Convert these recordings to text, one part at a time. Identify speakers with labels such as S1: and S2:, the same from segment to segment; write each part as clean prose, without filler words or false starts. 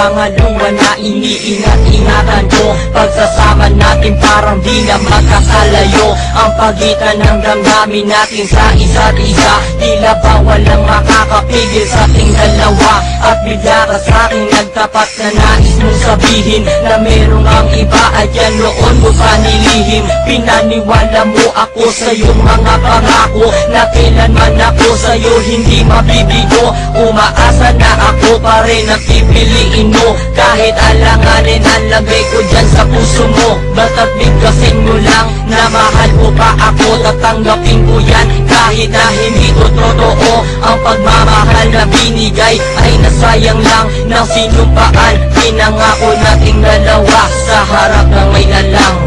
S1: mga luha na iniingat-ingatan ko. Pagsasama natin parang di na magkakalayo. Ang pagitan ng damdamin natin sa isa't isa, tila ba walang makakapigil sa ating dalawa. At bigla ka sa'king nagtapat na nais mong sabihin na merong ang iba at yan noon mo pa nilihim. Pinaniwala mo ako sa iyong mga pangako na kailanman ako sa'yo hindi mabibigo. Umaasa na ako pa rin ang pipiliin mo, kahit alanganin ang lagay ko dyan sa puso mo. Bata't bigkasin mo lang na mahal ko pa ako, tatanggapin ko yan kahit na hindi to totoo. Ang pagmamahal na binigay ay nasayang lang ng sinumpaan. Pinangako nating dalawa sa harap ng may lalang.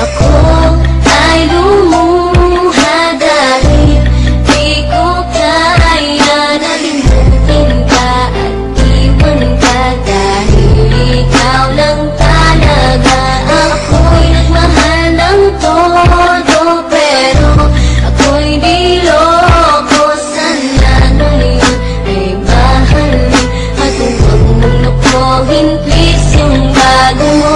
S2: Ako ay lumuha dahil di ko kaya na limutin ka at iwan ka, dahil ikaw lang talaga. Ako'y nagmahal ng todo, pero ako'y di loko. Sana nung yun ay mahalin at huwag mong lukuhin, please, yung bago mo.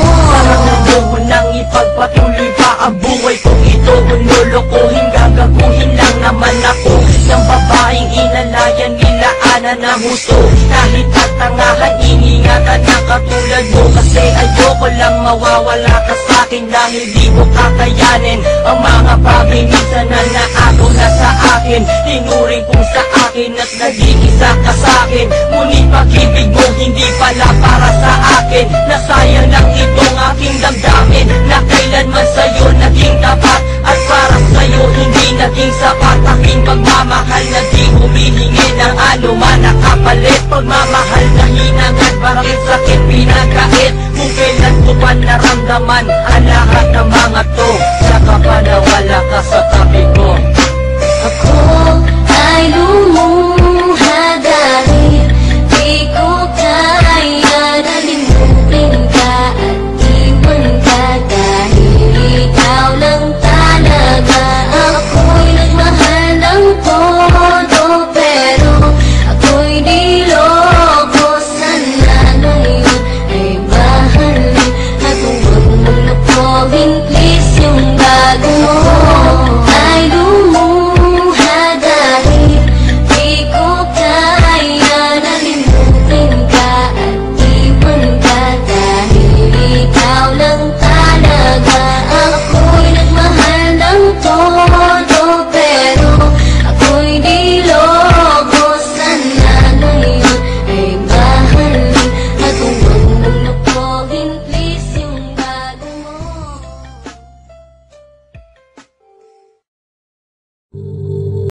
S1: Huwag mo nang ipagpatuloy pa ang buhay kong ito. Kung lolokohin, gagaguhin lang naman ako ng babaeng inalayan nila ana na husto. Kahit tatangahan, iningatan na katulad mo, kasi ayoko lang mawawala ka sa'kin dahil di ko kakayanin ang mga bagay minsan na naagaw na sa akin. Tinuring kong sa akin at nag-iisa ka sa'kin, ngunit pag-ibig mo hindi pala para sa akin. Nasayang lang itong aking damdamin na kailanman sa'yo naging tapat, at para sa'yo hindi naging sapat. Aking pagmamahal na di humihingi ng anuman na kapalit. Pagmamahal na hinangad, parang sakit pinagkait. Kung kailan ko pa naramdaman ang lahat ng mga to, saka pa nawala ka sa tabi ko.
S2: Ako ay lumuha